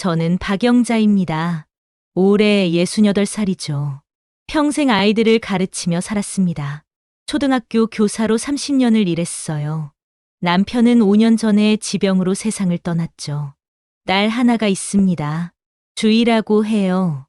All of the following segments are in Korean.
저는 박영자입니다. 올해 68살이죠. 평생 아이들을 가르치며 살았습니다. 초등학교 교사로 30년을 일했어요. 남편은 5년 전에 지병으로 세상을 떠났죠. 딸 하나가 있습니다. 주희라고 해요.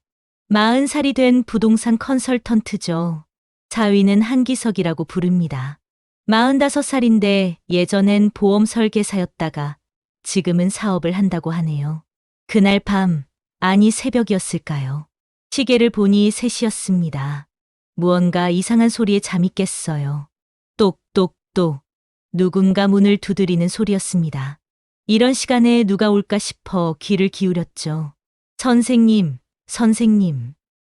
40살이 된 부동산 컨설턴트죠. 자위는 한기석이라고 부릅니다. 45살인데 예전엔 보험 설계사였다가 지금은 사업을 한다고 하네요. 그날 밤, 아니 새벽이었을까요? 시계를 보니 3시였습니다. 무언가 이상한 소리에 잠이 깼어요. 똑똑똑. 누군가 문을 두드리는 소리였습니다. 이런 시간에 누가 올까 싶어 귀를 기울였죠. 선생님, 선생님.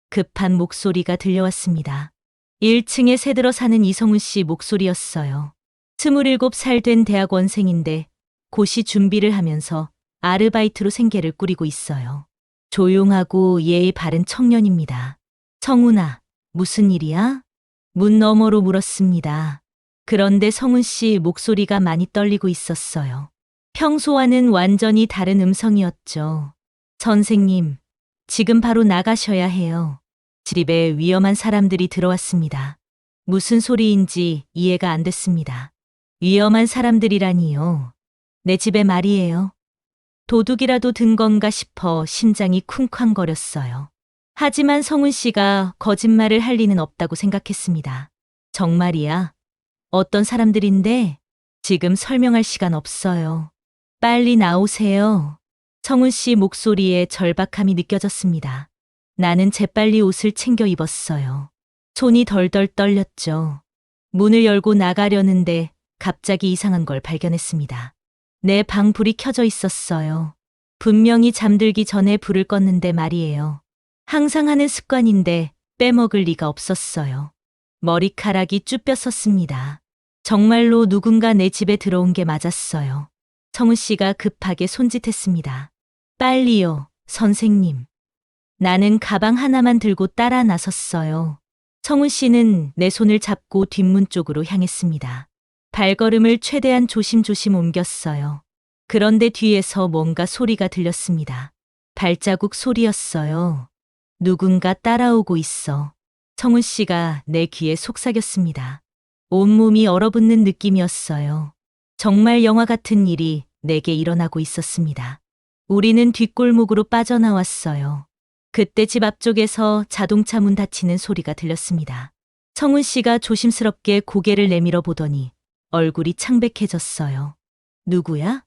급한 목소리가 들려왔습니다. 1층에 새들어 사는 이성훈 씨 목소리였어요. 27살 된 대학원생인데 고시 준비를 하면서 아르바이트로 생계를 꾸리고 있어요. 조용하고 예의 바른 청년입니다. 성훈아, 무슨 일이야? 문 너머로 물었습니다. 그런데 성훈 씨 목소리가 많이 떨리고 있었어요. 평소와는 완전히 다른 음성이었죠. 선생님, 지금 바로 나가셔야 해요. 집에 위험한 사람들이 들어왔습니다. 무슨 소리인지 이해가 안 됐습니다. 위험한 사람들이라니요. 내 집에 말이에요. 도둑이라도 든 건가 싶어 심장이 쿵쾅거렸어요. 하지만 성훈 씨가 거짓말을 할 리는 없다고 생각했습니다. 정말이야? 어떤 사람들인데? 지금 설명할 시간 없어요. 빨리 나오세요. 성훈 씨 목소리에 절박함이 느껴졌습니다. 나는 재빨리 옷을 챙겨 입었어요. 손이 덜덜 떨렸죠. 문을 열고 나가려는데 갑자기 이상한 걸 발견했습니다. 내 방 불이 켜져 있었어요. 분명히 잠들기 전에 불을 껐는데 말이에요. 항상 하는 습관인데 빼먹을 리가 없었어요. 머리카락이 쭈뼛었습니다. 정말로 누군가 내 집에 들어온 게 맞았어요. 성훈 씨가 급하게 손짓했습니다. 빨리요, 선생님. 나는 가방 하나만 들고 따라 나섰어요. 성훈 씨는 내 손을 잡고 뒷문 쪽으로 향했습니다. 발걸음을 최대한 조심조심 옮겼어요. 그런데 뒤에서 뭔가 소리가 들렸습니다. 발자국 소리였어요. 누군가 따라오고 있어. 성훈 씨가 내 귀에 속삭였습니다. 온몸이 얼어붙는 느낌이었어요. 정말 영화 같은 일이 내게 일어나고 있었습니다. 우리는 뒷골목으로 빠져나왔어요. 그때 집 앞쪽에서 자동차 문 닫히는 소리가 들렸습니다. 성훈 씨가 조심스럽게 고개를 내밀어 보더니 얼굴이 창백해졌어요. 누구야?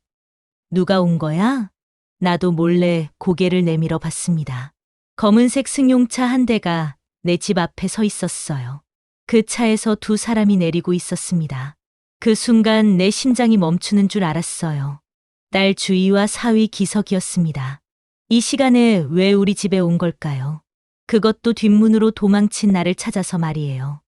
누가 온 거야? 나도 몰래 고개를 내밀어 봤습니다. 검은색 승용차 한 대가 내 집 앞에 서 있었어요. 그 차에서 2사람이 내리고 있었습니다. 그 순간 내 심장이 멈추는 줄 알았어요. 딸 주희와 사위 기석이었습니다. 이 시간에 왜 우리 집에 온 걸까요? 그것도 뒷문으로 도망친 나를 찾아서 말이에요.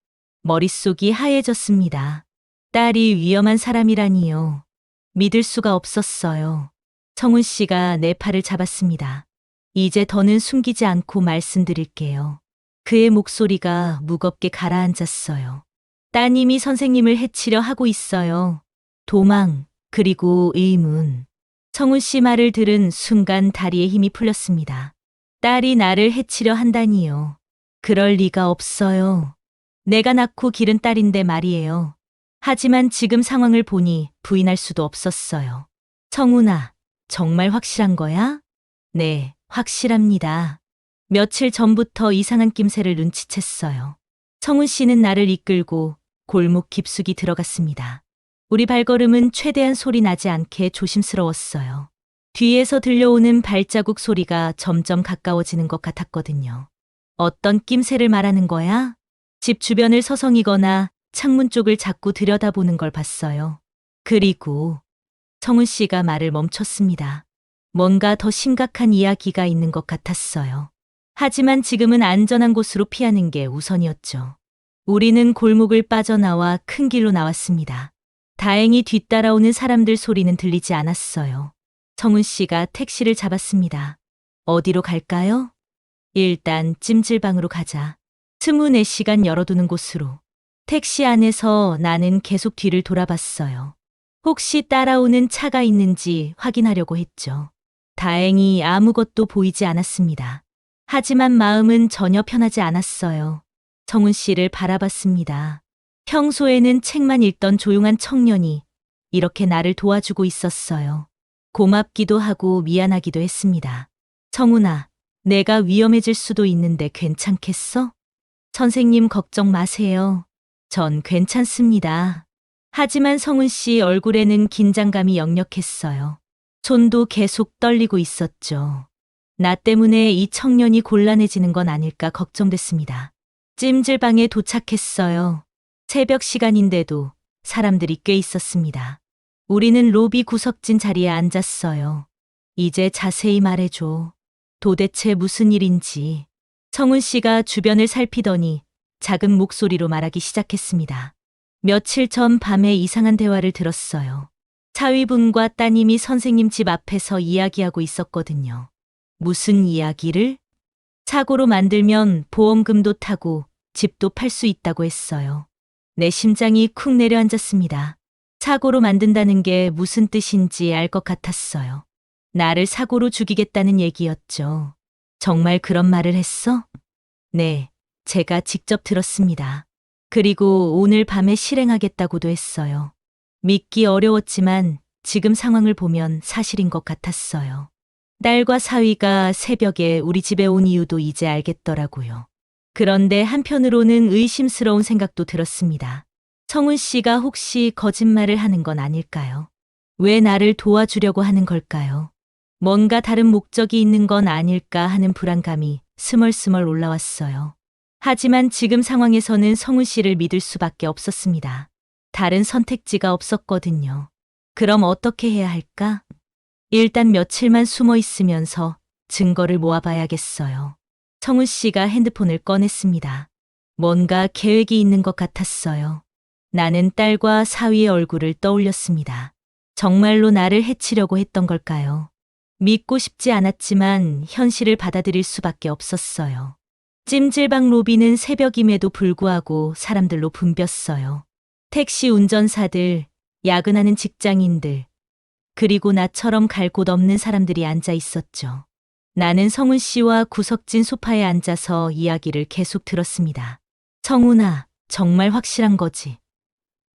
머릿속이 하얘졌습니다. 딸이 위험한 사람이라니요. 믿을 수가 없었어요. 성훈 씨가 내 팔을 잡았습니다. 이제 더는 숨기지 않고 말씀드릴게요. 그의 목소리가 무겁게 가라앉았어요. 따님이 선생님을 해치려 하고 있어요. 도망, 그리고 의문. 성훈 씨 말을 들은 순간 다리에 힘이 풀렸습니다. 딸이 나를 해치려 한다니요. 그럴 리가 없어요. 내가 낳고 기른 딸인데 말이에요. 하지만 지금 상황을 보니 부인할 수도 없었어요. 성훈아, 정말 확실한 거야? 네, 확실합니다. 며칠 전부터 이상한 낌새를 눈치챘어요. 성훈 씨는 나를 이끌고 골목 깊숙이 들어갔습니다. 우리 발걸음은 최대한 소리 나지 않게 조심스러웠어요. 뒤에서 들려오는 발자국 소리가 점점 가까워지는 것 같았거든요. 어떤 낌새를 말하는 거야? 집 주변을 서성이거나 창문 쪽을 자꾸 들여다보는 걸 봤어요. 그리고 성훈 씨가 말을 멈췄습니다. 뭔가 더 심각한 이야기가 있는 것 같았어요. 하지만 지금은 안전한 곳으로 피하는 게 우선이었죠. 우리는 골목을 빠져나와 큰 길로 나왔습니다. 다행히 뒤따라오는 사람들 소리는 들리지 않았어요. 성훈 씨가 택시를 잡았습니다. 어디로 갈까요? 일단 찜질방으로 가자. 24시간 열어두는 곳으로. 택시 안에서 나는 계속 뒤를 돌아봤어요. 혹시 따라오는 차가 있는지 확인하려고 했죠. 다행히 아무것도 보이지 않았습니다. 하지만 마음은 전혀 편하지 않았어요. 정훈 씨를 바라봤습니다. 평소에는 책만 읽던 조용한 청년이 이렇게 나를 도와주고 있었어요. 고맙기도 하고 미안하기도 했습니다. 정훈아, 내가 위험해질 수도 있는데 괜찮겠어? 선생님 걱정 마세요. 전 괜찮습니다. 하지만 성훈 씨 얼굴에는 긴장감이 역력했어요. 손도 계속 떨리고 있었죠. 나 때문에 이 청년이 곤란해지는 건 아닐까 걱정됐습니다. 찜질방에 도착했어요. 새벽 시간인데도 사람들이 꽤 있었습니다. 우리는 로비 구석진 자리에 앉았어요. 이제 자세히 말해줘. 도대체 무슨 일인지. 성훈 씨가 주변을 살피더니 작은 목소리로 말하기 시작했습니다. 며칠 전 밤에 이상한 대화를 들었어요. 사위분과 따님이 선생님 집 앞에서 이야기하고 있었거든요. 무슨 이야기를? 사고로 만들면 보험금도 타고 집도 팔 수 있다고 했어요. 내 심장이 쿵 내려앉았습니다. 사고로 만든다는 게 무슨 뜻인지 알 것 같았어요. 나를 사고로 죽이겠다는 얘기였죠. 정말 그런 말을 했어? 네, 제가 직접 들었습니다. 그리고 오늘 밤에 실행하겠다고도 했어요. 믿기 어려웠지만 지금 상황을 보면 사실인 것 같았어요. 딸과 사위가 새벽에 우리 집에 온 이유도 이제 알겠더라고요. 그런데 한편으로는 의심스러운 생각도 들었습니다. 성훈 씨가 혹시 거짓말을 하는 건 아닐까요? 왜 나를 도와주려고 하는 걸까요? 뭔가 다른 목적이 있는 건 아닐까 하는 불안감이 스멀스멀 올라왔어요. 하지만 지금 상황에서는 성훈 씨를 믿을 수밖에 없었습니다. 다른 선택지가 없었거든요. 그럼 어떻게 해야 할까? 일단 며칠만 숨어 있으면서 증거를 모아봐야겠어요. 성훈 씨가 핸드폰을 꺼냈습니다. 뭔가 계획이 있는 것 같았어요. 나는 딸과 사위의 얼굴을 떠올렸습니다. 정말로 나를 해치려고 했던 걸까요? 믿고 싶지 않았지만 현실을 받아들일 수밖에 없었어요. 찜질방 로비는 새벽임에도 불구하고 사람들로 붐볐어요. 택시 운전사들, 야근하는 직장인들, 그리고 나처럼 갈 곳 없는 사람들이 앉아 있었죠. 나는 성훈 씨와 구석진 소파에 앉아서 이야기를 계속 들었습니다. 성훈아, 정말 확실한 거지?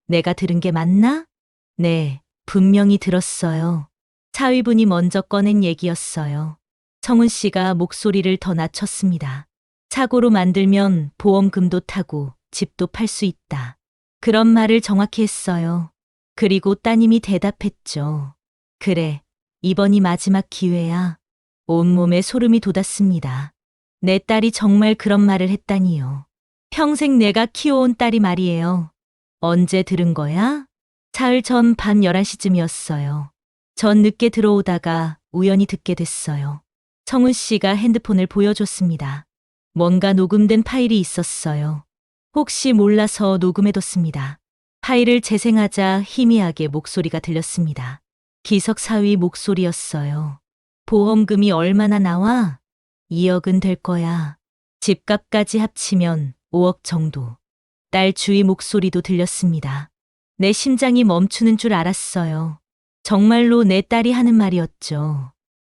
내가 들은 게 맞나? 네, 분명히 들었어요. 사위분이 먼저 꺼낸 얘기였어요. 성훈 씨가 목소리를 더 낮췄습니다. 사고로 만들면 보험금도 타고 집도 팔 수 있다. 그런 말을 정확히 했어요. 그리고 따님이 대답했죠. 그래, 이번이 마지막 기회야. 온몸에 소름이 돋았습니다. 내 딸이 정말 그런 말을 했다니요. 평생 내가 키워온 딸이 말이에요. 언제 들은 거야? 사흘 전 밤 11시쯤이었어요. 전 늦게 들어오다가 우연히 듣게 됐어요. 성훈 씨가 핸드폰을 보여줬습니다. 뭔가 녹음된 파일이 있었어요. 혹시 몰라서 녹음해뒀습니다. 파일을 재생하자 희미하게 목소리가 들렸습니다. 기석사위 목소리였어요. 보험금이 얼마나 나와? 2억은 될 거야. 집값까지 합치면 5억 정도. 딸 주위 목소리도 들렸습니다. 내 심장이 멈추는 줄 알았어요. 정말로 내 딸이 하는 말이었죠.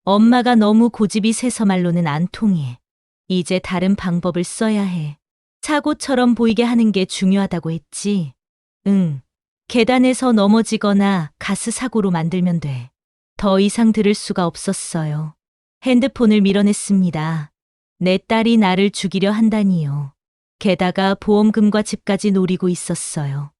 엄마가 너무 고집이 세서 말로는 안 통해. 이제 다른 방법을 써야 해. 사고처럼 보이게 하는 게 중요하다고 했지. 응. 계단에서 넘어지거나 가스 사고로 만들면 돼. 더 이상 들을 수가 없었어요. 핸드폰을 밀어냈습니다. 내 딸이 나를 죽이려 한다니요. 게다가 보험금과 집까지 노리고 있었어요.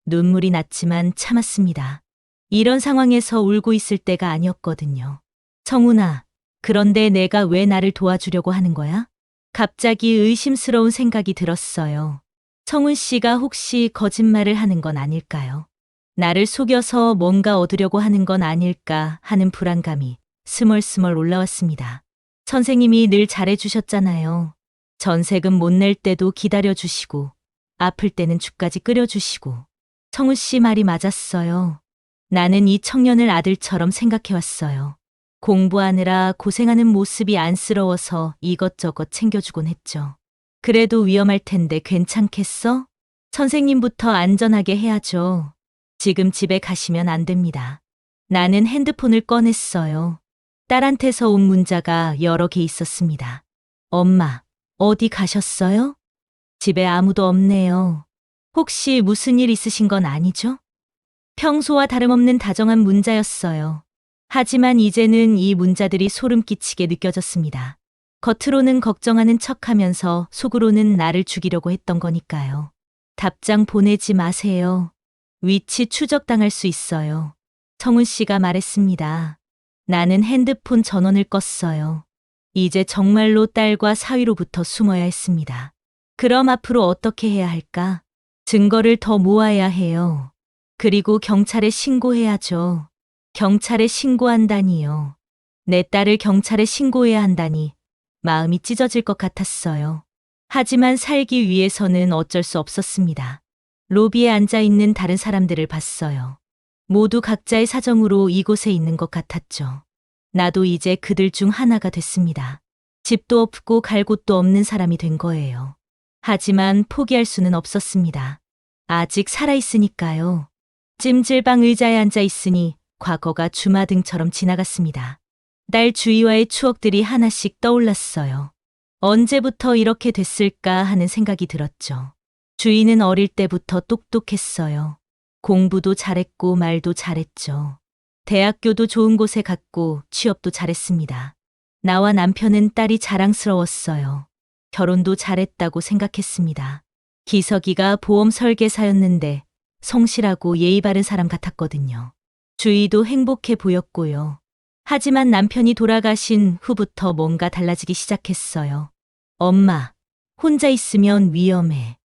눈물이 났지만 참았습니다. 이런 상황에서 울고 있을 때가 아니었거든요. 성훈아, 그런데 내가 왜 나를 도와주려고 하는 거야? 갑자기 의심스러운 생각이 들었어요. 성훈 씨가 혹시 거짓말을 하는 건 아닐까요? 나를 속여서 뭔가 얻으려고 하는 건 아닐까 하는 불안감이 스멀스멀 올라왔습니다. 선생님이 늘 잘해주셨잖아요. 전세금 못 낼 때도 기다려주시고, 아플 때는 죽까지 끓여주시고. 성훈 씨 말이 맞았어요. 나는 이 청년을 아들처럼 생각해왔어요. 공부하느라 고생하는 모습이 안쓰러워서 이것저것 챙겨주곤 했죠. 그래도 위험할 텐데 괜찮겠어? 선생님부터 안전하게 해야죠. 지금 집에 가시면 안 됩니다. 나는 핸드폰을 꺼냈어요. 딸한테서 온 문자가 여러 개 있었습니다. 엄마, 어디 가셨어요? 집에 아무도 없네요. 혹시 무슨 일 있으신 건 아니죠? 평소와 다름없는 다정한 문자였어요. 하지만 이제는 이 문자들이 소름 끼치게 느껴졌습니다. 겉으로는 걱정하는 척 하면서 속으로는 나를 죽이려고 했던 거니까요. 답장 보내지 마세요. 위치 추적당할 수 있어요. 성훈 씨가 말했습니다. 나는 핸드폰 전원을 껐어요. 이제 정말로 딸과 사위로부터 숨어야 했습니다. 그럼 앞으로 어떻게 해야 할까? 증거를 더 모아야 해요. 그리고 경찰에 신고해야죠. 경찰에 신고한다니요. 내 딸을 경찰에 신고해야 한다니 마음이 찢어질 것 같았어요. 하지만 살기 위해서는 어쩔 수 없었습니다. 로비에 앉아 있는 다른 사람들을 봤어요. 모두 각자의 사정으로 이곳에 있는 것 같았죠. 나도 이제 그들 중 하나가 됐습니다. 집도 없고 갈 곳도 없는 사람이 된 거예요. 하지만 포기할 수는 없었습니다. 아직 살아있으니까요. 찜질방 의자에 앉아 있으니 과거가 주마등처럼 지나갔습니다. 딸 주희와의 추억들이 하나씩 떠올랐어요. 언제부터 이렇게 됐을까 하는 생각이 들었죠. 주희는 어릴 때부터 똑똑했어요. 공부도 잘했고 말도 잘했죠. 대학교도 좋은 곳에 갔고 취업도 잘했습니다. 나와 남편은 딸이 자랑스러웠어요. 결혼도 잘했다고 생각했습니다. 기석이가 보험 설계사였는데 성실하고 예의 바른 사람 같았거든요. 주희도 행복해 보였고요. 하지만 남편이 돌아가신 후부터 뭔가 달라지기 시작했어요. 엄마, 혼자 있으면 위험해.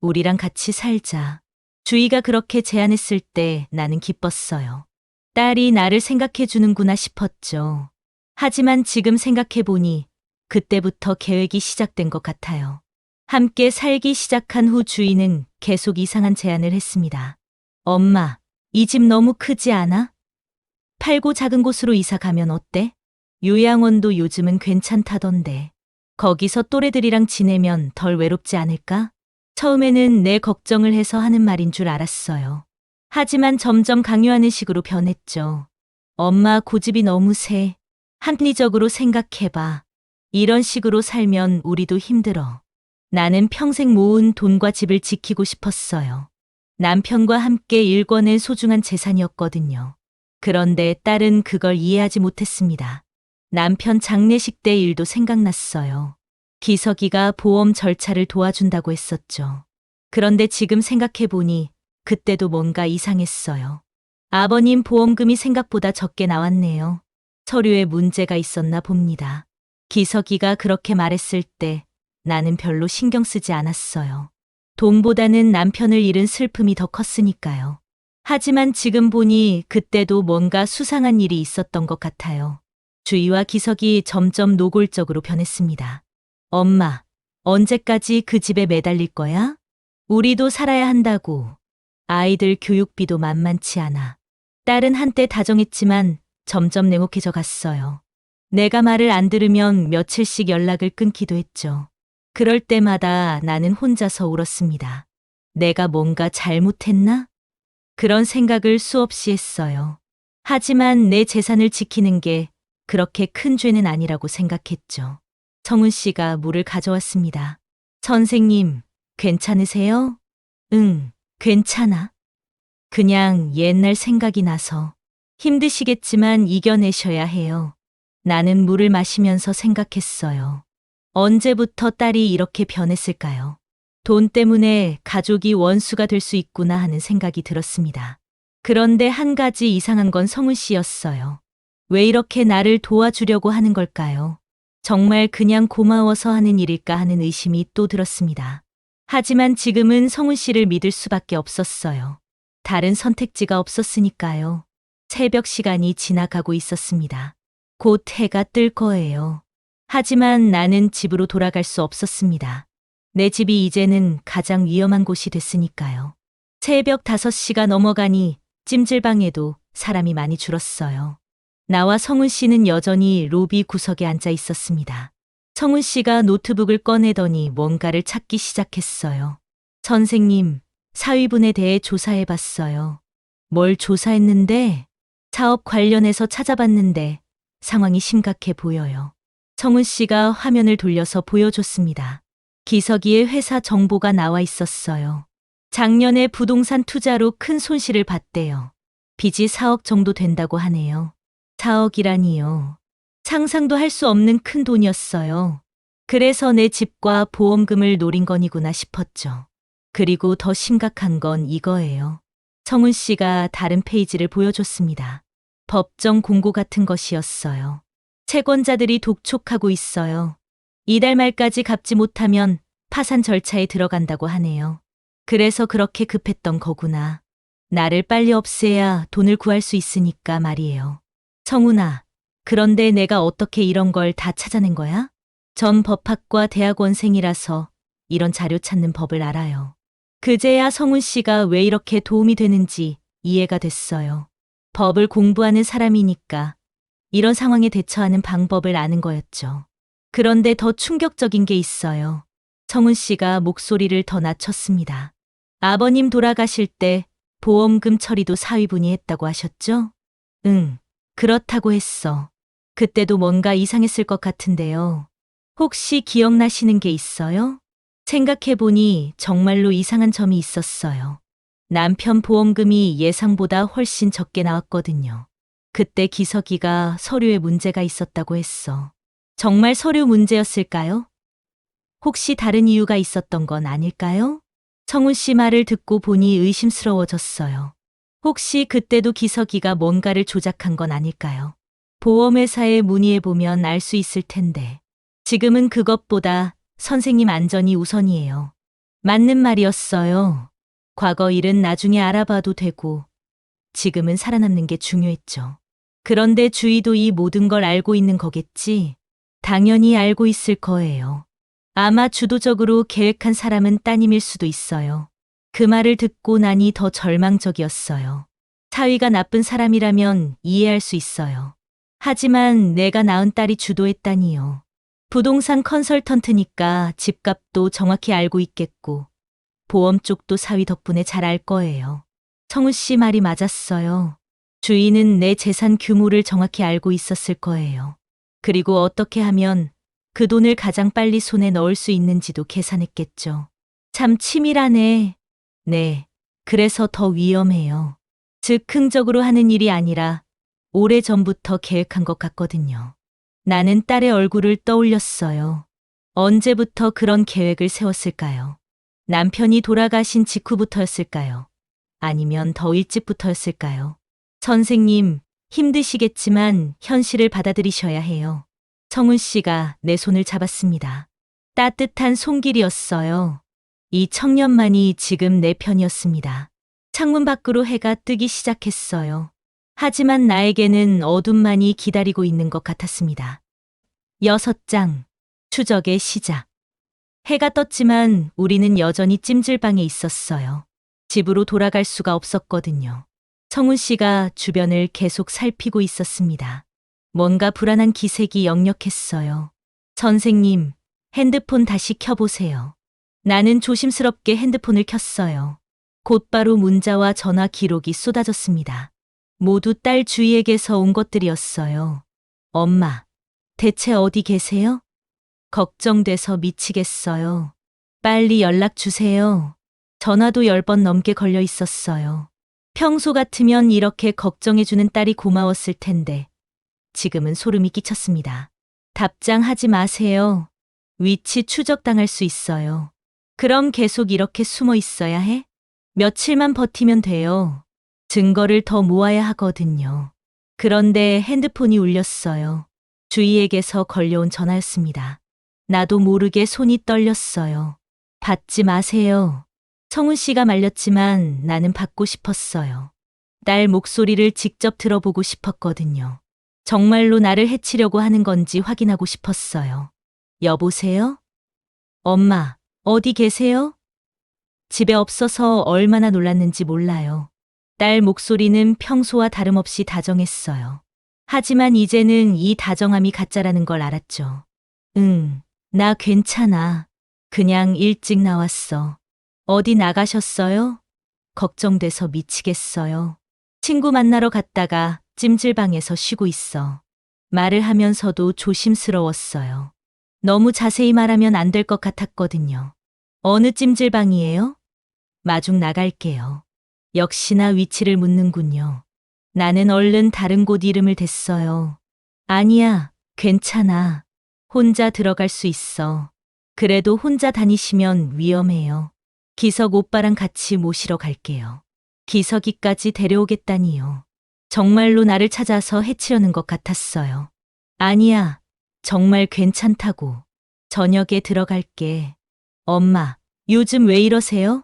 우리랑 같이 살자. 주희가 그렇게 제안했을 때 나는 기뻤어요. 딸이 나를 생각해 주는구나 싶었죠. 하지만 지금 생각해 보니 그때부터 계획이 시작된 것 같아요. 함께 살기 시작한 후 주희는 계속 이상한 제안을 했습니다. 엄마, 이 집 너무 크지 않아? 팔고 작은 곳으로 이사 가면 어때? 요양원도 요즘은 괜찮다던데. 거기서 또래들이랑 지내면 덜 외롭지 않을까? 처음에는 내 걱정을 해서 하는 말인 줄 알았어요. 하지만 점점 강요하는 식으로 변했죠. 엄마 고집이 너무 세. 합리적으로 생각해봐. 이런 식으로 살면 우리도 힘들어. 나는 평생 모은 돈과 집을 지키고 싶었어요. 남편과 함께 일궈낸 소중한 재산이었거든요. 그런데 딸은 그걸 이해하지 못했습니다. 남편 장례식 때 일도 생각났어요. 기석이가 보험 절차를 도와준다고 했었죠. 그런데 지금 생각해보니 그때도 뭔가 이상했어요. 아버님 보험금이 생각보다 적게 나왔네요. 서류에 문제가 있었나 봅니다. 기석이가 그렇게 말했을 때 나는 별로 신경 쓰지 않았어요. 돈보다는 남편을 잃은 슬픔이 더 컸으니까요. 하지만 지금 보니 그때도 뭔가 수상한 일이 있었던 것 같아요. 주희와 기석이 점점 노골적으로 변했습니다. 엄마, 언제까지 그 집에 매달릴 거야? 우리도 살아야 한다고. 아이들 교육비도 만만치 않아. 딸은 한때 다정했지만 점점 냉혹해져 갔어요. 내가 말을 안 들으면 며칠씩 연락을 끊기도 했죠. 그럴 때마다 나는 혼자서 울었습니다. 내가 뭔가 잘못했나? 그런 생각을 수없이 했어요. 하지만 내 재산을 지키는 게 그렇게 큰 죄는 아니라고 생각했죠. 성훈 씨가 물을 가져왔습니다. 선생님, 괜찮으세요? 응, 괜찮아. 그냥 옛날 생각이 나서. 힘드시겠지만 이겨내셔야 해요. 나는 물을 마시면서 생각했어요. 언제부터 딸이 이렇게 변했을까요? 돈 때문에 가족이 원수가 될 수 있구나 하는 생각이 들었습니다. 그런데 한 가지 이상한 건 성훈 씨였어요. 왜 이렇게 나를 도와주려고 하는 걸까요? 정말 그냥 고마워서 하는 일일까 하는 의심이 또 들었습니다. 하지만 지금은 성훈 씨를 믿을 수밖에 없었어요. 다른 선택지가 없었으니까요. 새벽 시간이 지나가고 있었습니다. 곧 해가 뜰 거예요. 하지만 나는 집으로 돌아갈 수 없었습니다. 내 집이 이제는 가장 위험한 곳이 됐으니까요. 새벽 5시가 넘어가니 찜질방에도 사람이 많이 줄었어요. 나와 성훈 씨는 여전히 로비 구석에 앉아 있었습니다. 성훈 씨가 노트북을 꺼내더니 뭔가를 찾기 시작했어요. 선생님, 사위분에 대해 조사해 봤어요. 뭘 조사했는데? 사업 관련해서 찾아봤는데 상황이 심각해 보여요. 성훈 씨가 화면을 돌려서 보여줬습니다. 기석이의 회사 정보가 나와 있었어요. 작년에 부동산 투자로 큰 손실을 봤대요. 빚이 4억 정도 된다고 하네요. 4억이라니요. 상상도 할 수 없는 큰 돈이었어요. 그래서 내 집과 보험금을 노린 거니구나 싶었죠. 그리고 더 심각한 건 이거예요. 성훈 씨가 다른 페이지를 보여줬습니다. 법정 공고 같은 것이었어요. 채권자들이 독촉하고 있어요. 이달 말까지 갚지 못하면 파산 절차에 들어간다고 하네요. 그래서 그렇게 급했던 거구나. 나를 빨리 없애야 돈을 구할 수 있으니까 말이에요. 성훈아, 그런데 내가 어떻게 이런 걸 다 찾아낸 거야? 전 법학과 대학원생이라서 이런 자료 찾는 법을 알아요. 그제야 성훈 씨가 왜 이렇게 도움이 되는지 이해가 됐어요. 법을 공부하는 사람이니까 이런 상황에 대처하는 방법을 아는 거였죠. 그런데 더 충격적인 게 있어요. 성훈 씨가 목소리를 더 낮췄습니다. 아버님 돌아가실 때 보험금 처리도 사위분이 했다고 하셨죠? 응, 그렇다고 했어. 그때도 뭔가 이상했을 것 같은데요. 혹시 기억나시는 게 있어요? 생각해보니 정말로 이상한 점이 있었어요. 남편 보험금이 예상보다 훨씬 적게 나왔거든요. 그때 기석이가 서류에 문제가 있었다고 했어. 정말 서류 문제였을까요? 혹시 다른 이유가 있었던 건 아닐까요? 성훈 씨 말을 듣고 보니 의심스러워졌어요. 혹시 그때도 기석이가 뭔가를 조작한 건 아닐까요? 보험회사에 문의해보면 알 수 있을 텐데. 지금은 그것보다 선생님 안전이 우선이에요. 맞는 말이었어요. 과거 일은 나중에 알아봐도 되고, 지금은 살아남는 게 중요했죠. 그런데 주희도 이 모든 걸 알고 있는 거겠지? 당연히 알고 있을 거예요. 아마 주도적으로 계획한 사람은 따님일 수도 있어요. 그 말을 듣고 나니 더 절망적이었어요. 사위가 나쁜 사람이라면 이해할 수 있어요. 하지만 내가 낳은 딸이 주도했다니요. 부동산 컨설턴트니까 집값도 정확히 알고 있겠고, 보험 쪽도 사위 덕분에 잘 알 거예요. 성훈 씨 말이 맞았어요. 주인은 내 재산 규모를 정확히 알고 있었을 거예요. 그리고 어떻게 하면 그 돈을 가장 빨리 손에 넣을 수 있는지도 계산했겠죠. 참 치밀하네. 네. 그래서 더 위험해요. 즉흥적으로 하는 일이 아니라 오래전부터 계획한 것 같거든요. 나는 딸의 얼굴을 떠올렸어요. 언제부터 그런 계획을 세웠을까요? 남편이 돌아가신 직후부터였을까요? 아니면 더 일찍부터였을까요? 선생님, 힘드시겠지만 현실을 받아들이셔야 해요. 성훈 씨가 내 손을 잡았습니다. 따뜻한 손길이었어요. 이 청년만이 지금 내 편이었습니다. 창문 밖으로 해가 뜨기 시작했어요. 하지만 나에게는 어둠만이 기다리고 있는 것 같았습니다. 6장. 추적의 시작. 해가 떴지만 우리는 여전히 찜질방에 있었어요. 집으로 돌아갈 수가 없었거든요. 성훈 씨가 주변을 계속 살피고 있었습니다. 뭔가 불안한 기색이 역력했어요. 선생님, 핸드폰 다시 켜보세요. 나는 조심스럽게 핸드폰을 켰어요. 곧바로 문자와 전화 기록이 쏟아졌습니다. 모두 딸 주희에게서 온 것들이었어요. 엄마, 대체 어디 계세요? 걱정돼서 미치겠어요. 빨리 연락 주세요. 전화도 10번 넘게 걸려 있었어요. 평소 같으면 이렇게 걱정해주는 딸이 고마웠을 텐데 지금은 소름이 끼쳤습니다. 답장하지 마세요. 위치 추적당할 수 있어요. 그럼 계속 이렇게 숨어 있어야 해? 며칠만 버티면 돼요. 증거를 더 모아야 하거든요. 그런데 핸드폰이 울렸어요. 주희에게서 걸려온 전화였습니다. 나도 모르게 손이 떨렸어요. 받지 마세요. 성훈 씨가 말렸지만 나는 받고 싶었어요. 딸 목소리를 직접 들어보고 싶었거든요. 정말로 나를 해치려고 하는 건지 확인하고 싶었어요. 여보세요? 엄마, 어디 계세요? 집에 없어서 얼마나 놀랐는지 몰라요. 딸 목소리는 평소와 다름없이 다정했어요. 하지만 이제는 이 다정함이 가짜라는 걸 알았죠. 응, 나 괜찮아. 그냥 일찍 나왔어. 어디 나가셨어요? 걱정돼서 미치겠어요. 친구 만나러 갔다가 찜질방에서 쉬고 있어. 말을 하면서도 조심스러웠어요. 너무 자세히 말하면 안 될 것 같았거든요. 어느 찜질방이에요? 마중 나갈게요. 역시나 위치를 묻는군요. 나는 얼른 다른 곳 이름을 댔어요. 아니야, 괜찮아. 혼자 들어갈 수 있어. 그래도 혼자 다니시면 위험해요. 기석 오빠랑 같이 모시러 갈게요. 기석이까지 데려오겠다니요. 정말로 나를 찾아서 해치려는 것 같았어요. 아니야, 정말 괜찮다고. 저녁에 들어갈게. 엄마, 요즘 왜 이러세요?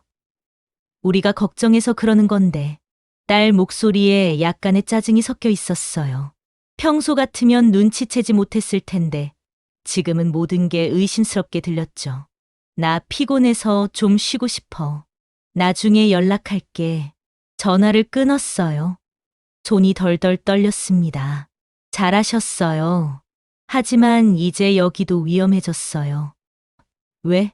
우리가 걱정해서 그러는 건데. 딸 목소리에 약간의 짜증이 섞여 있었어요. 평소 같으면 눈치채지 못했을 텐데 지금은 모든 게 의심스럽게 들렸죠. 나 피곤해서 좀 쉬고 싶어. 나중에 연락할게. 전화를 끊었어요. 손이 덜덜 떨렸습니다. 잘하셨어요. 하지만 이제 여기도 위험해졌어요. 왜?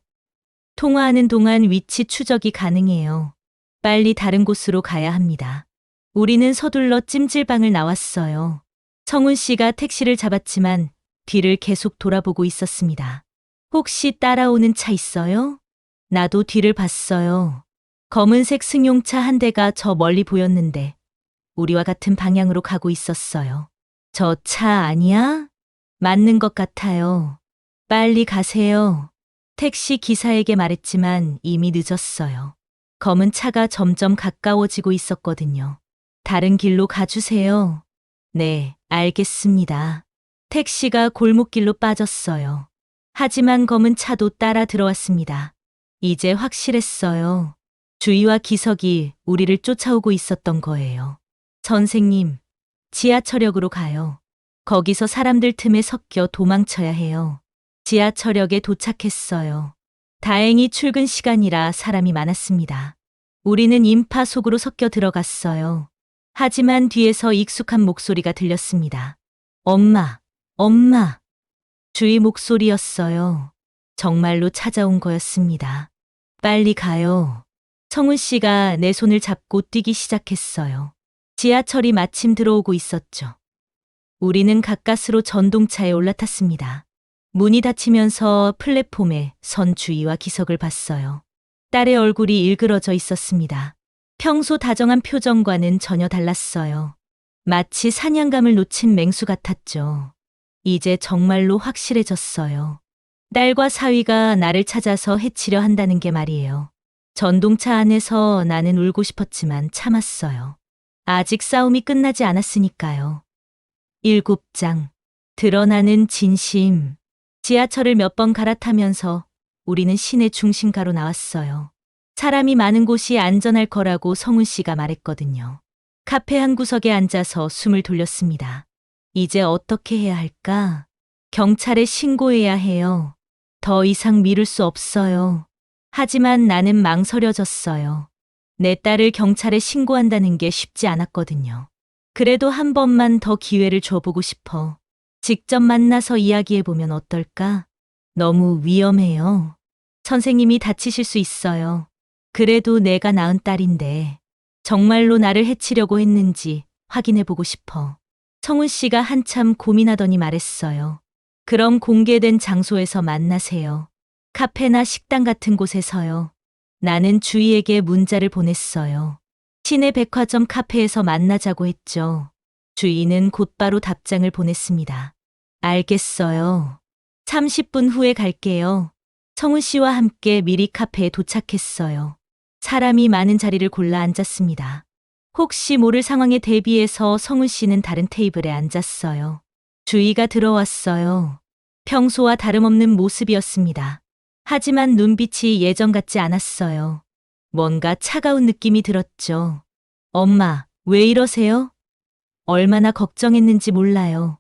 통화하는 동안 위치 추적이 가능해요. 빨리 다른 곳으로 가야 합니다. 우리는 서둘러 찜질방을 나왔어요. 성훈 씨가 택시를 잡았지만 뒤를 계속 돌아보고 있었습니다. 혹시 따라오는 차 있어요? 나도 뒤를 봤어요. 검은색 승용차 한 대가 저 멀리 보였는데 우리와 같은 방향으로 가고 있었어요. 저 차 아니야? 맞는 것 같아요. 빨리 가세요. 택시 기사에게 말했지만 이미 늦었어요. 검은 차가 점점 가까워지고 있었거든요. 다른 길로 가주세요. 네, 알겠습니다. 택시가 골목길로 빠졌어요. 하지만 검은 차도 따라 들어왔습니다. 이제 확실했어요. 주희와 기석이 우리를 쫓아오고 있었던 거예요. 선생님, 지하철역으로 가요. 거기서 사람들 틈에 섞여 도망쳐야 해요. 지하철역에 도착했어요. 다행히 출근 시간이라 사람이 많았습니다. 우리는 인파 속으로 섞여 들어갔어요. 하지만 뒤에서 익숙한 목소리가 들렸습니다. 엄마, 엄마. 주희 목소리였어요. 정말로 찾아온 거였습니다. 빨리 가요. 성훈 씨가 내 손을 잡고 뛰기 시작했어요. 지하철이 마침 들어오고 있었죠. 우리는 가까스로 전동차에 올라탔습니다. 문이 닫히면서 플랫폼에 선 주희와 기석을 봤어요. 딸의 얼굴이 일그러져 있었습니다. 평소 다정한 표정과는 전혀 달랐어요. 마치 사냥감을 놓친 맹수 같았죠. 이제 정말로 확실해졌어요. 딸과 사위가 나를 찾아서 해치려 한다는 게 말이에요. 전동차 안에서 나는 울고 싶었지만 참았어요. 아직 싸움이 끝나지 않았으니까요. 7장. 드러나는 진심. 지하철을 몇 번 갈아타면서 우리는 시내 중심가로 나왔어요. 사람이 많은 곳이 안전할 거라고 성훈 씨가 말했거든요. 카페 한 구석에 앉아서 숨을 돌렸습니다. 이제 어떻게 해야 할까? 경찰에 신고해야 해요. 더 이상 미룰 수 없어요. 하지만 나는 망설여졌어요. 내 딸을 경찰에 신고한다는 게 쉽지 않았거든요. 그래도 한 번만 더 기회를 줘보고 싶어. 직접 만나서 이야기해보면 어떨까? 너무 위험해요. 선생님이 다치실 수 있어요. 그래도 내가 낳은 딸인데 정말로 나를 해치려고 했는지 확인해보고 싶어. 성훈 씨가 한참 고민하더니 말했어요. 그럼 공개된 장소에서 만나세요. 카페나 식당 같은 곳에서요. 나는 주희에게 문자를 보냈어요. 시내 백화점 카페에서 만나자고 했죠. 주희는 곧바로 답장을 보냈습니다. 알겠어요. 30분 후에 갈게요. 성훈 씨와 함께 미리 카페에 도착했어요. 사람이 많은 자리를 골라 앉았습니다. 혹시 모를 상황에 대비해서 성훈 씨는 다른 테이블에 앉았어요. 주희가 들어왔어요. 평소와 다름없는 모습이었습니다. 하지만 눈빛이 예전 같지 않았어요. 뭔가 차가운 느낌이 들었죠. 엄마, 왜 이러세요? 얼마나 걱정했는지 몰라요.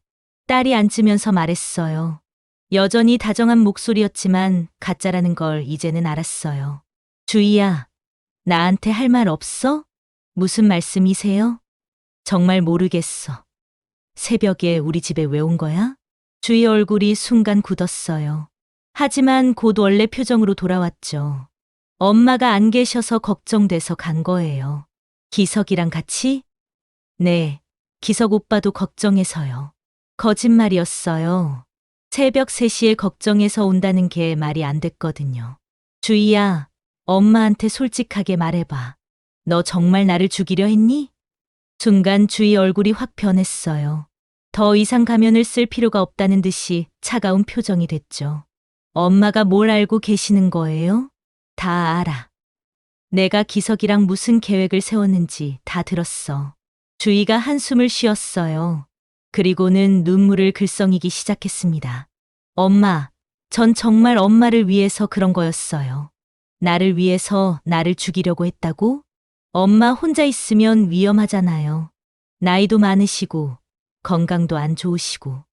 딸이 앉으면서 말했어요. 여전히 다정한 목소리였지만 가짜라는 걸 이제는 알았어요. 주희야, 나한테 할 말 없어? 무슨 말씀이세요? 정말 모르겠어. 새벽에 우리 집에 왜 온 거야? 주희 얼굴이 순간 굳었어요. 하지만 곧 원래 표정으로 돌아왔죠. 엄마가 안 계셔서 걱정돼서 간 거예요. 기석이랑 같이? 네, 기석 오빠도 걱정해서요. 거짓말이었어요. 새벽 3시에 걱정해서 온다는 게 말이 안 됐거든요. 주희야, 엄마한테 솔직하게 말해봐. 너 정말 나를 죽이려 했니? 순간 주희 얼굴이 확 변했어요. 더 이상 가면을 쓸 필요가 없다는 듯이 차가운 표정이 됐죠. 엄마가 뭘 알고 계시는 거예요? 다 알아. 내가 기석이랑 무슨 계획을 세웠는지 다 들었어. 주희가 한숨을 쉬었어요. 그리고는 눈물을 글썽이기 시작했습니다. 엄마, 전 정말 엄마를 위해서 그런 거였어요. 나를 위해서 나를 죽이려고 했다고? 엄마 혼자 있으면 위험하잖아요. 나이도 많으시고, 건강도 안 좋으시고,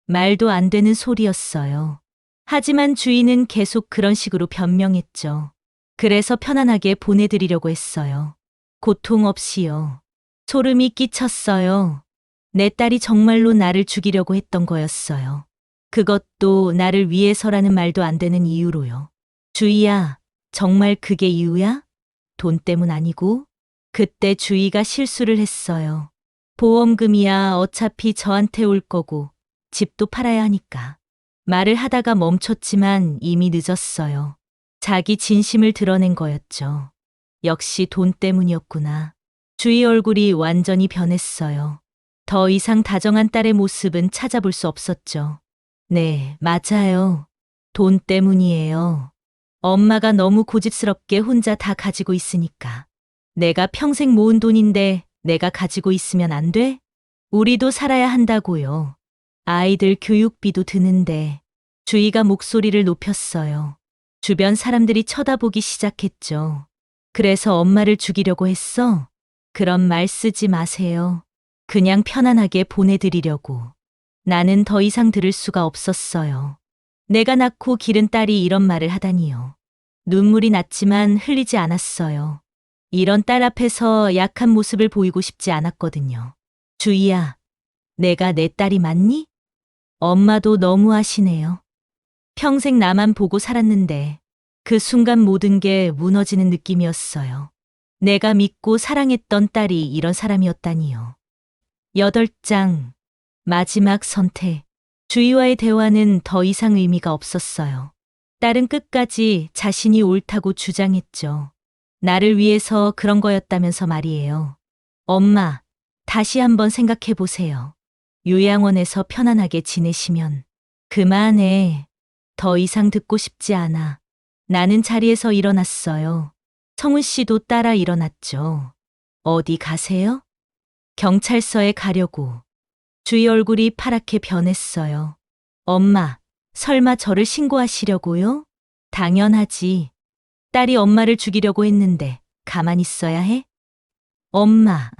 말도 안 되는 소리였어요. 하지만 주인은 계속 그런 식으로 변명했죠. 그래서 편안하게 보내드리려고 했어요. 고통 없이요. 소름이 끼쳤어요. 내 딸이 정말로 나를 죽이려고 했던 거였어요. 그것도 나를 위해서라는 말도 안 되는 이유로요. 주희야, 정말 그게 이유야? 돈 때문 아니고? 그때 주희가 실수를 했어요. 보험금이야 어차피 저한테 올 거고 집도 팔아야 하니까. 말을 하다가 멈췄지만 이미 늦었어요. 자기 진심을 드러낸 거였죠. 역시 돈 때문이었구나. 주희 얼굴이 완전히 변했어요. 더 이상 다정한 딸의 모습은 찾아볼 수 없었죠. 네, 맞아요. 돈 때문이에요. 엄마가 너무 고집스럽게 혼자 다 가지고 있으니까. 내가 평생 모은 돈인데 내가 가지고 있으면 안 돼? 우리도 살아야 한다고요. 아이들 교육비도 드는데. 주희가 목소리를 높였어요. 주변 사람들이 쳐다보기 시작했죠. 그래서 엄마를 죽이려고 했어? 그런 말 쓰지 마세요. 그냥 편안하게 보내드리려고. 나는 더 이상 들을 수가 없었어요. 내가 낳고 기른 딸이 이런 말을 하다니요. 눈물이 났지만 흘리지 않았어요. 이런 딸 앞에서 약한 모습을 보이고 싶지 않았거든요. 주희야, 내가 내 딸이 맞니? 엄마도 너무하시네요. 평생 나만 보고 살았는데 그 순간 모든 게 무너지는 느낌이었어요. 내가 믿고 사랑했던 딸이 이런 사람이었다니요. 8장 마지막 선택. 주희와의 대화는 더 이상 의미가 없었어요. 딸은 끝까지 자신이 옳다고 주장했죠. 나를 위해서 그런 거였다면서 말이에요. 엄마, 다시 한번 생각해 보세요. 요양원에서 편안하게 지내시면 그만해. 더 이상 듣고 싶지 않아. 나는 자리에서 일어났어요. 성훈 씨도 따라 일어났죠. 어디 가세요? 경찰서에 가려고. 주희 얼굴이 파랗게 변했어요. 엄마, 설마 저를 신고하시려고요? 당연하지. 딸이 엄마를 죽이려고 했는데 가만히 있어야 해? 엄마.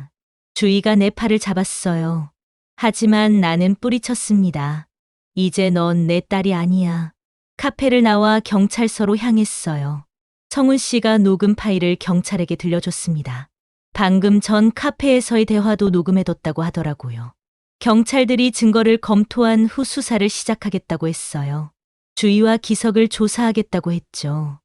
주희가 내 팔을 잡았어요. 하지만 나는 뿌리쳤습니다. 이제 넌 내 딸이 아니야. 카페를 나와 경찰서로 향했어요. 성훈 씨가 녹음 파일을 경찰에게 들려줬습니다. 방금 전 카페에서의 대화도 녹음해뒀다고 하더라고요. 경찰들이 증거를 검토한 후 수사를 시작하겠다고 했어요. 주희와 기석을 조사하겠다고 했죠.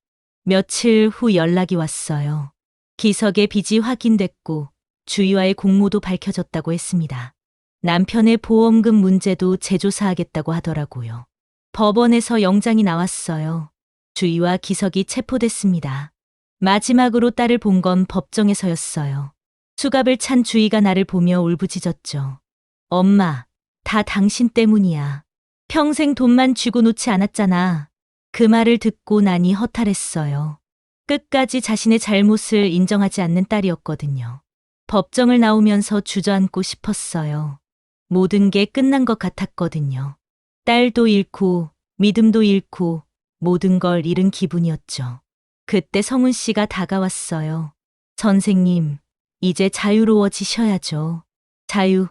며칠 후 연락이 왔어요. 기석의 빚이 확인됐고 주희와의 공모도 밝혀졌다고 했습니다. 남편의 보험금 문제도 재조사하겠다고 하더라고요. 법원에서 영장이 나왔어요. 주희와 기석이 체포됐습니다. 마지막으로 딸을 본 건 법정에서였어요. 수갑을 찬 주희가 나를 보며 울부짖었죠. 엄마, 다 당신 때문이야. 평생 돈만 쥐고 놓지 않았잖아. 그 말을 듣고 나니 허탈했어요. 끝까지 자신의 잘못을 인정하지 않는 딸이었거든요. 법정을 나오면서 주저앉고 싶었어요. 모든 게 끝난 것 같았거든요. 딸도 잃고 믿음도 잃고 모든 걸 잃은 기분이었죠. 그때 성훈 씨가 다가왔어요. 선생님, 이제 자유로워지셔야죠. 자유,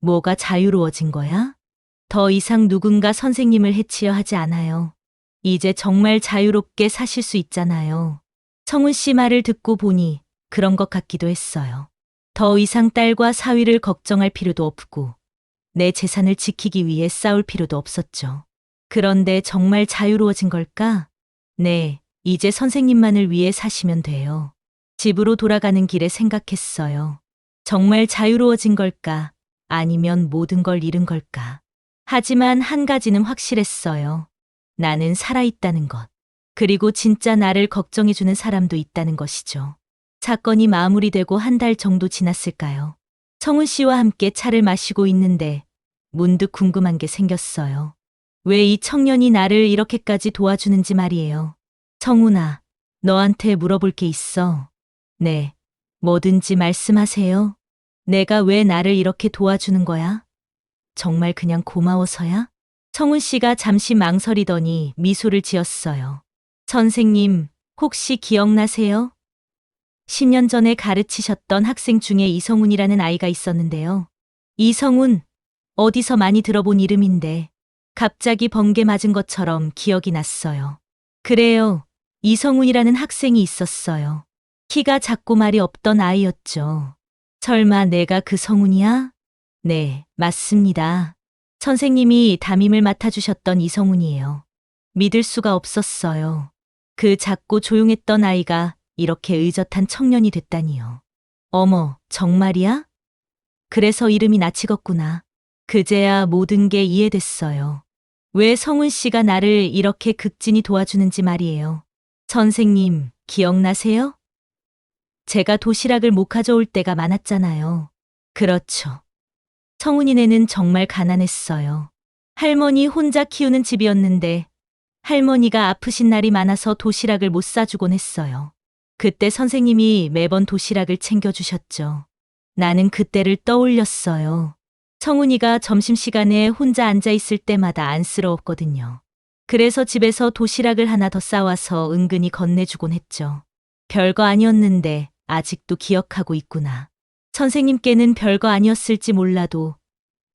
뭐가 자유로워진 거야? 더 이상 누군가 선생님을 해치려 하지 않아요. 이제 정말 자유롭게 사실 수 있잖아요. 성훈 씨 말을 듣고 보니 그런 것 같기도 했어요. 더 이상 딸과 사위를 걱정할 필요도 없고 내 재산을 지키기 위해 싸울 필요도 없었죠. 그런데 정말 자유로워진 걸까? 네, 이제 선생님만을 위해 사시면 돼요. 집으로 돌아가는 길에 생각했어요. 정말 자유로워진 걸까? 아니면 모든 걸 잃은 걸까? 하지만 한 가지는 확실했어요. 나는 살아있다는 것. 그리고 진짜 나를 걱정해주는 사람도 있다는 것이죠. 사건이 마무리되고 한 달 정도 지났을까요? 성훈 씨와 함께 차를 마시고 있는데 문득 궁금한 게 생겼어요. 왜 이 청년이 나를 이렇게까지 도와주는지 말이에요. 성훈아, 너한테 물어볼 게 있어. 네, 뭐든지 말씀하세요. 내가 왜 나를 이렇게 도와주는 거야? 정말 그냥 고마워서야? 성훈 씨가 잠시 망설이더니 미소를 지었어요. 선생님, 혹시 기억나세요? 10년 전에 가르치셨던 학생 중에 이성훈이라는 아이가 있었는데요. 이성훈, 어디서 많이 들어본 이름인데 갑자기 번개 맞은 것처럼 기억이 났어요. 그래요. 이성훈이라는 학생이 있었어요. 키가 작고 말이 없던 아이였죠. 설마 내가 그 성훈이야? 네, 맞습니다. 선생님이 담임을 맡아주셨던 이성훈이에요. 믿을 수가 없었어요. 그 작고 조용했던 아이가 이렇게 의젓한 청년이 됐다니요. 어머, 정말이야? 그래서 이름이 나치겠구나. 그제야 모든 게 이해됐어요. 왜 성훈 씨가 나를 이렇게 극진히 도와주는지 말이에요. 선생님, 기억나세요? 제가 도시락을 못 가져올 때가 많았잖아요. 그렇죠. 성훈이네는 정말 가난했어요. 할머니 혼자 키우는 집이었는데 할머니가 아프신 날이 많아서 도시락을 못 싸주곤 했어요. 그때 선생님이 매번 도시락을 챙겨주셨죠. 나는 그때를 떠올렸어요. 성훈이가 점심시간에 혼자 앉아있을 때마다 안쓰러웠거든요. 그래서 집에서 도시락을 하나 더 싸와서 은근히 건네주곤 했죠. 별거 아니었는데 아직도 기억하고 있구나. 선생님께는 별거 아니었을지 몰라도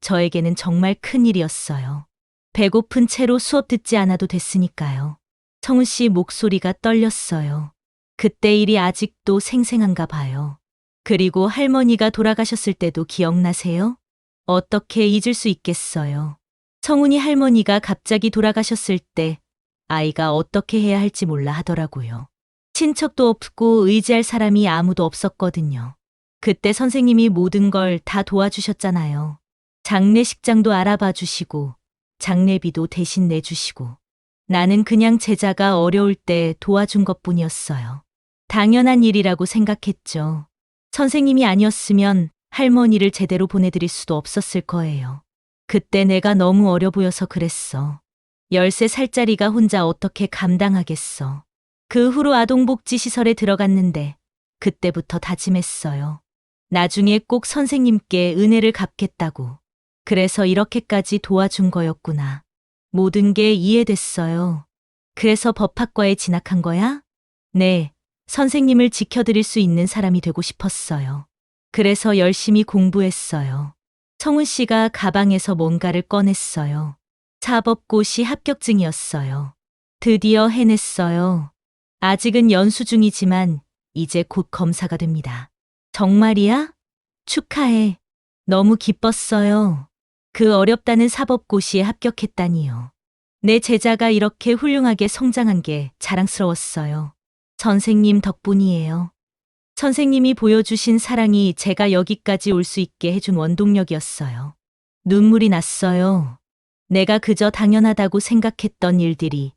저에게는 정말 큰 일이었어요. 배고픈 채로 수업 듣지 않아도 됐으니까요. 성훈 씨 목소리가 떨렸어요. 그때 일이 아직도 생생한가 봐요. 그리고 할머니가 돌아가셨을 때도 기억나세요? 어떻게 잊을 수 있겠어요. 성훈이 할머니가 갑자기 돌아가셨을 때 아이가 어떻게 해야 할지 몰라 하더라고요. 친척도 없고 의지할 사람이 아무도 없었거든요. 그때 선생님이 모든 걸 다 도와주셨잖아요. 장례식장도 알아봐 주시고 장례비도 대신 내주시고 나는 그냥 제자가 어려울 때 도와준 것뿐이었어요. 당연한 일이라고 생각했죠. 선생님이 아니었으면 할머니를 제대로 보내드릴 수도 없었을 거예요. 그때 내가 너무 어려 보여서 그랬어. 13살짜리가 혼자 어떻게 감당하겠어. 그 후로 아동복지시설에 들어갔는데 그때부터 다짐했어요. 나중에 꼭 선생님께 은혜를 갚겠다고. 그래서 이렇게까지 도와준 거였구나. 모든 게 이해됐어요. 그래서 법학과에 진학한 거야? 네, 선생님을 지켜드릴 수 있는 사람이 되고 싶었어요. 그래서 열심히 공부했어요. 성훈 씨가 가방에서 뭔가를 꺼냈어요. 사법고시 합격증이었어요. 드디어 해냈어요. 아직은 연수 중이지만 이제 곧 검사가 됩니다. 정말이야? 축하해. 너무 기뻤어요. 그 어렵다는 사법고시에 합격했다니요. 내 제자가 이렇게 훌륭하게 성장한 게 자랑스러웠어요. 선생님 덕분이에요. 선생님이 보여주신 사랑이 제가 여기까지 올 수 있게 해준 원동력이었어요. 눈물이 났어요. 내가 그저 당연하다고 생각했던 일들이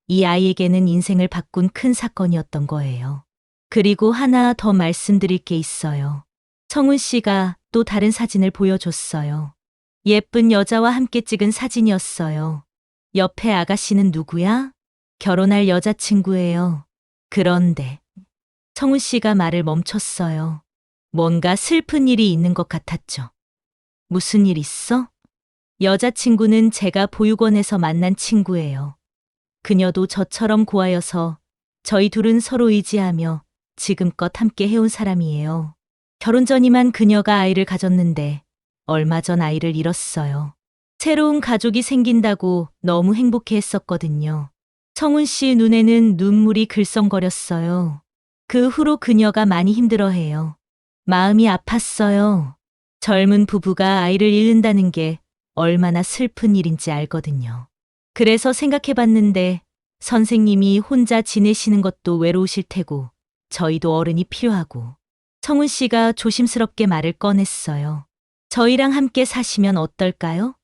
이 아이에게는 인생을 바꾼 큰 사건이었던 거예요. 그리고 하나 더 말씀드릴 게 있어요. 성훈 씨가 또 다른 사진을 보여줬어요. 예쁜 여자와 함께 찍은 사진이었어요. 옆에 아가씨는 누구야? 결혼할 여자친구예요. 그런데 성훈 씨가 말을 멈췄어요. 뭔가 슬픈 일이 있는 것 같았죠. 무슨 일 있어? 여자친구는 제가 보육원에서 만난 친구예요. 그녀도 저처럼 고아여서 저희 둘은 서로 의지하며 지금껏 함께 해온 사람이에요. 결혼 전이만 그녀가 아이를 가졌는데 얼마 전 아이를 잃었어요. 새로운 가족이 생긴다고 너무 행복해 했었거든요. 성훈 씨 눈에는 눈물이 글썽거렸어요. 그 후로 그녀가 많이 힘들어해요. 마음이 아팠어요. 젊은 부부가 아이를 잃는다는 게 얼마나 슬픈 일인지 알거든요. 그래서 생각해봤는데 선생님이 혼자 지내시는 것도 외로우실 테고 저희도 어른이 필요하고 성훈 씨가 조심스럽게 말을 꺼냈어요. 저희랑 함께 사시면 어떨까요?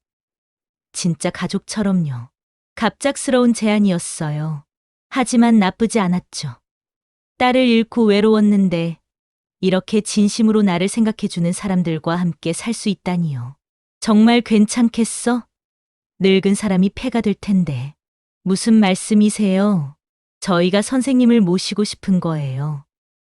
진짜 가족처럼요. 갑작스러운 제안이었어요. 하지만 나쁘지 않았죠. 딸을 잃고 외로웠는데 이렇게 진심으로 나를 생각해주는 사람들과 함께 살 수 있다니요. 정말 괜찮겠어? 늙은 사람이 폐가 될 텐데. 무슨 말씀이세요? 저희가 선생님을 모시고 싶은 거예요.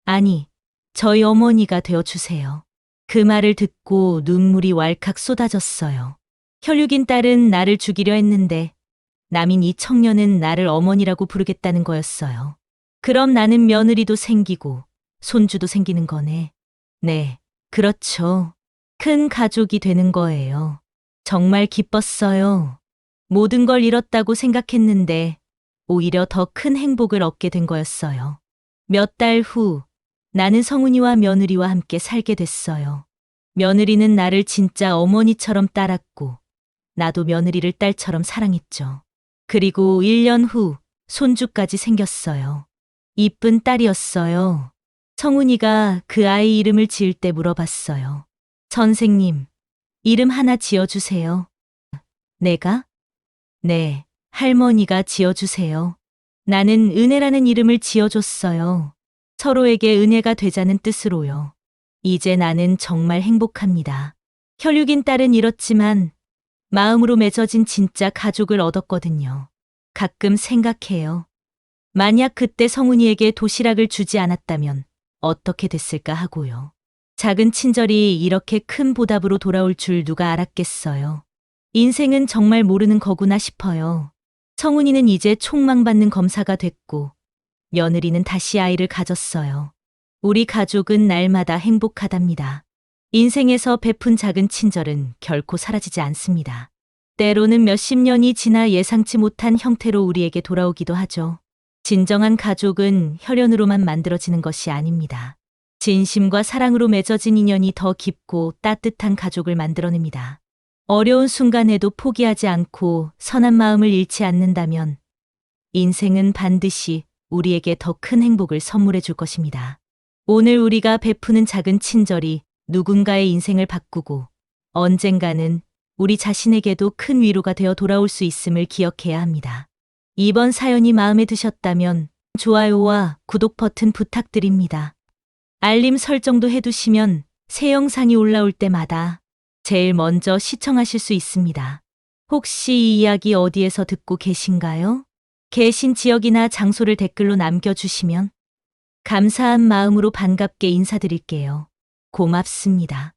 아니, 저희 어머니가 되어주세요. 그 말을 듣고 눈물이 왈칵 쏟아졌어요. 혈육인 딸은 나를 죽이려 했는데 남인 이 청년은 나를 어머니라고 부르겠다는 거였어요. 그럼 나는 며느리도 생기고 손주도 생기는 거네. 네, 그렇죠. 큰 가족이 되는 거예요. 정말 기뻤어요. 모든 걸 잃었다고 생각했는데 오히려 더 큰 행복을 얻게 된 거였어요. 몇 달 후 나는 성훈이와 며느리와 함께 살게 됐어요. 며느리는 나를 진짜 어머니처럼 따랐고 나도 며느리를 딸처럼 사랑했죠. 그리고 1년 후 손주까지 생겼어요. 이쁜 딸이었어요. 성훈이가 그 아이 이름을 지을 때 물어봤어요. 선생님, 이름 하나 지어주세요. 내가? 네, 할머니가 지어주세요. 나는 은혜라는 이름을 지어줬어요. 서로에게 은혜가 되자는 뜻으로요. 이제 나는 정말 행복합니다. 혈육인 딸은 잃었지만 마음으로 맺어진 진짜 가족을 얻었거든요. 가끔 생각해요. 만약 그때 성훈이에게 도시락을 주지 않았다면 어떻게 됐을까 하고요. 작은 친절이 이렇게 큰 보답으로 돌아올 줄 누가 알았겠어요. 인생은 정말 모르는 거구나 싶어요. 성훈이는 이제 촉망받는 검사가 됐고 며느리는 다시 아이를 가졌어요. 우리 가족은 날마다 행복하답니다. 인생에서 베푼 작은 친절은 결코 사라지지 않습니다. 때로는 몇십 년이 지나 예상치 못한 형태로 우리에게 돌아오기도 하죠. 진정한 가족은 혈연으로만 만들어지는 것이 아닙니다. 진심과 사랑으로 맺어진 인연이 더 깊고 따뜻한 가족을 만들어냅니다. 어려운 순간에도 포기하지 않고 선한 마음을 잃지 않는다면 인생은 반드시 우리에게 더 큰 행복을 선물해 줄 것입니다. 오늘 우리가 베푸는 작은 친절이 누군가의 인생을 바꾸고 언젠가는 우리 자신에게도 큰 위로가 되어 돌아올 수 있음을 기억해야 합니다. 이번 사연이 마음에 드셨다면 좋아요와 구독 버튼 부탁드립니다. 알림 설정도 해두시면 새 영상이 올라올 때마다 제일 먼저 시청하실 수 있습니다. 혹시 이 이야기 어디에서 듣고 계신가요? 계신 지역이나 장소를 댓글로 남겨주시면 감사한 마음으로 반갑게 인사드릴게요. 고맙습니다.